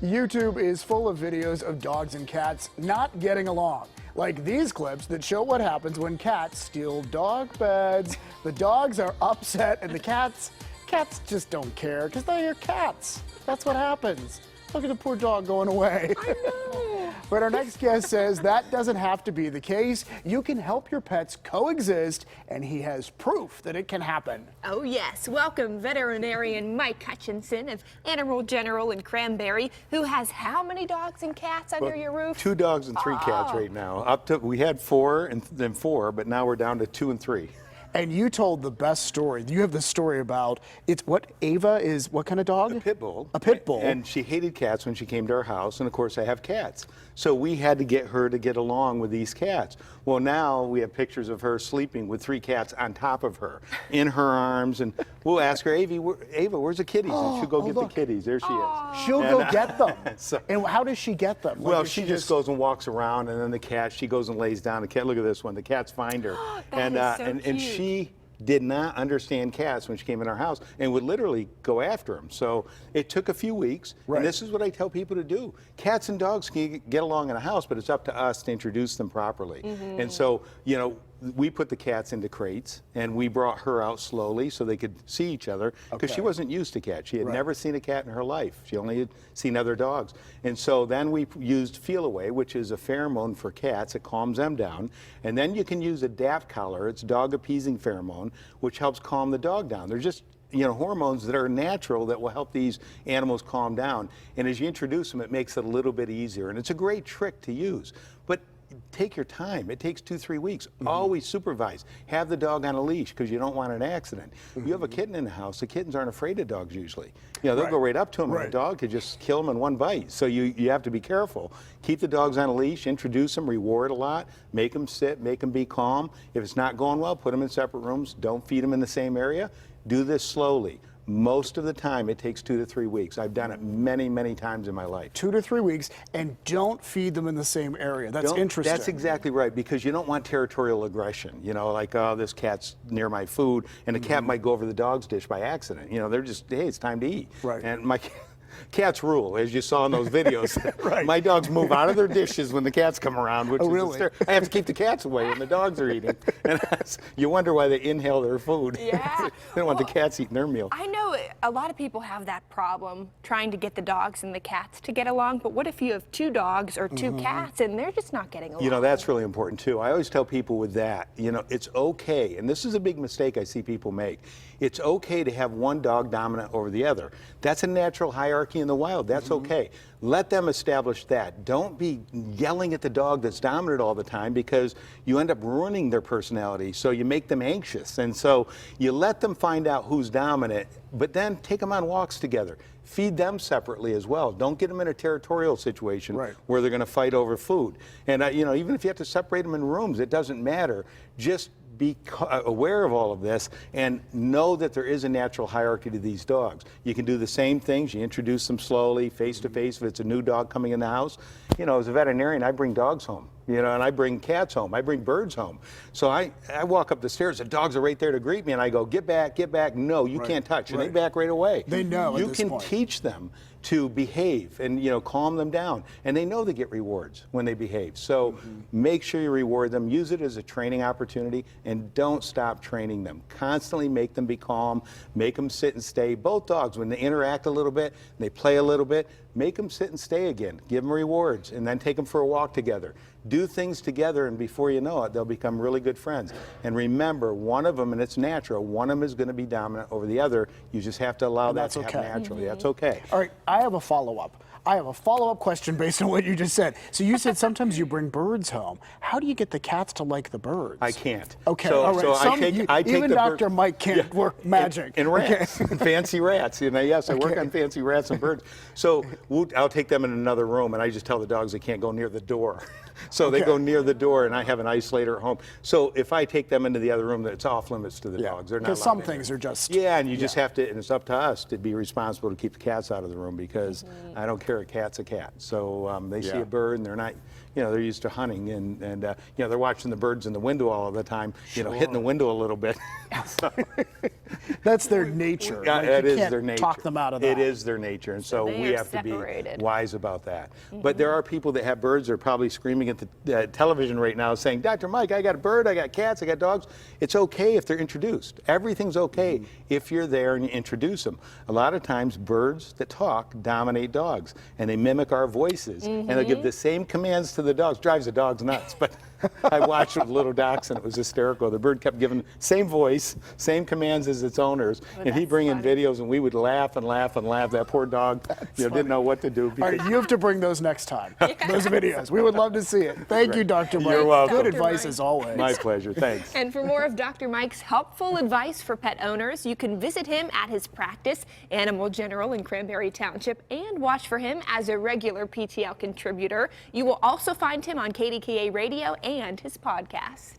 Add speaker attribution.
Speaker 1: YouTube is full of videos of dogs and cats not getting along. Like these clips that show what happens when cats steal dog beds. The dogs are upset and the cats just don't care because they're cats. That's what happens. Look at the poor dog going away.
Speaker 2: I know.
Speaker 1: But our next guest says that doesn't have to be the case. You can help your pets coexist, and he has proof that it can happen.
Speaker 2: Oh yes, welcome Veterinarian Mike Hutchinson of Animal General in Cranberry, who has how many dogs and cats under your roof?
Speaker 3: 2 dogs and 3 cats right now. We had 4 and then 4, but now we're down to 2 and 3.
Speaker 1: And you told the best story. You have the story about, it's what, Ava is what kind of dog?
Speaker 3: A pit bull.
Speaker 1: A pit bull.
Speaker 3: And she hated cats when she came to our house, and of course I have cats. So we had to get her to get along with these cats. Well, now we have pictures of her sleeping with 3 cats on top of her, in her arms, and we'll ask her, Ava, where's the kitties? And she'll go get the kitties. There she is.
Speaker 1: She'll go get them. And how does she get them?
Speaker 3: Well, she just goes and walks around, and then the cat, she goes and lays down. The cat, look at this one. The cats find her.
Speaker 2: And
Speaker 3: she did not understand cats when she came in our house and would literally go after them. So it took a few weeks, and this is what I tell people to do. Cats and dogs can get along in a house, but it's up to us to introduce them properly. And so, you know, we put the cats into crates, and we brought her out slowly so they could see each other, because she wasn't used to cats. She had never seen a cat in her life. She only had seen other dogs. And so then we used Feel Away, which is a pheromone for cats. It calms them down. And then you can use a DAP collar. It's dog appeasing pheromone, which helps calm the dog down. They're just, you know, hormones that are natural that will help these animals calm down. And as you introduce them, it makes it a little bit easier. And it's a great trick to use. But take your time. It takes 2-3 weeks. Always supervise. Have the dog on a leash, because you don't want an accident. You have a kitten in the house. The kittens aren't afraid of dogs usually. You know, they'll go right up to them, and the dog could just kill them in one bite. So you have to be careful. Keep the dogs on a leash, introduce them, reward a lot, make them sit, make them be calm. If it's not going well, put them in separate rooms. Don't feed them in the same area. Do this slowly. Most of the time, it takes 2 to 3 weeks. I've done it many, many times in my life. 2 to 3 weeks, and don't feed them in the same area. That's interesting. That's exactly right, because you don't want territorial aggression. You know, like, oh, this cat's near my food, and the cat might go over the dog's dish by accident. You know, they're just, hey, it's time to eat. And my cats rule, as you saw in those videos. My dogs move out of their dishes when the cats come around, which is I have to keep the cats away when the dogs are eating. And you wonder why they inhale their food. They don't want the cats eating their meal.
Speaker 2: I know a lot of people have that problem trying to get the dogs and the cats to get along, but what if you have 2 dogs or 2 cats and they're just not getting along?
Speaker 3: You know, that's really important too. I always tell people with that, you know, it's okay, and this is a big mistake I see people make. It's okay to have one dog dominant over the other. That's a natural hierarchy in the wild. That's okay. Let them establish that. Don't be yelling at the dog that's dominant all the time, because you end up ruining their personality. So you make them anxious. And so you let them find out who's dominant, but then take them on walks together. Feed them separately as well. Don't get them in a territorial situation where they're going to fight over food. And you know, even if you have to separate them in rooms, it doesn't matter. Just be aware of all of this and know that there is a natural hierarchy to these dogs. You can do the same things. You introduce them slowly, face to face, if it's a new dog coming in the house. You know, as a veterinarian, I bring dogs home, you know, and I bring cats home. I bring birds home. So I walk up the stairs, the dogs are right there to greet me, and I go, get back, get back. No, you can't touch. And they back right away. They know you can teach them to behave and, you know, calm them down. And they know they get rewards when they behave. So make sure you reward them. Use it as a training opportunity, and don't stop training them. Constantly make them be calm, make them sit and stay. Both dogs, when they interact a little bit, they play a little bit, make them sit and stay again. Give them rewards, and then take them for a walk together. Do things together, and before you know it, they'll become really good friends. And remember, one of them, and it's natural, one of them is going to be dominant over the other. You just have to allow that to happen naturally. That's okay.
Speaker 1: All right, I have a follow-up. I have a follow-up question based on what you just said. So you said sometimes you bring birds home. How do you get the cats to like the birds?
Speaker 3: I can't.
Speaker 1: Okay,
Speaker 3: so,
Speaker 1: all right.
Speaker 3: So I take
Speaker 1: even Dr. Mike can't work magic.
Speaker 3: And rats, fancy rats. You know, yes, I work on fancy rats and birds. So I'll take them in another room, and I just tell the dogs they can't go near the door. So they
Speaker 1: Okay.
Speaker 3: go near the door, and I have an isolator at home. So if I take them into the other room, it's off limits to the dogs. They're not
Speaker 1: Because
Speaker 3: allowed
Speaker 1: some
Speaker 3: in
Speaker 1: things
Speaker 3: there.
Speaker 1: are just.
Speaker 3: Yeah, and you just have to, and it's up to us to be responsible to keep the cats out of the room because I don't care, a cat's a cat. So they see a bird and they're not, they're used to hunting and they're watching the birds in the window all of the time, hitting the window a little bit. So,
Speaker 1: That's their nature.
Speaker 3: yeah,
Speaker 1: Like,
Speaker 3: that
Speaker 1: you
Speaker 3: is
Speaker 1: can't
Speaker 3: their nature.
Speaker 1: talk them out of that.
Speaker 3: It is their nature, and so
Speaker 2: they
Speaker 3: we
Speaker 2: are
Speaker 3: have to
Speaker 2: separated.
Speaker 3: be wise about that. But there are people that have birds that are probably screaming at the television right now saying, Dr. Mike, I got a bird, I got cats, I got dogs. It's okay if they're introduced. Everything's okay if you're there and you introduce them. A lot of times birds that talk dominate dogs, and they mimic our voices, and they'll give the same commands to the dogs. Drives the dogs nuts, but I watched with little dachshund, it was hysterical. The bird kept giving same voice, same commands as its owners, and he'd bring in videos, and we would laugh and laugh and laugh. That poor dog didn't know what to do.
Speaker 1: All right, you have to bring those next time. Those videos. We would love to see it. Thank you, Dr. Mike.
Speaker 3: You're welcome.
Speaker 1: Good
Speaker 2: Dr.
Speaker 1: advice
Speaker 2: Mike.
Speaker 1: as always.
Speaker 3: My pleasure, thanks.
Speaker 2: And for more of Dr. Mike's helpful advice for pet owners, you can visit him at his practice, Animal General in Cranberry Township, and watch for him as a regular PTL contributor. You will also find him on KDKA Radio and his podcast.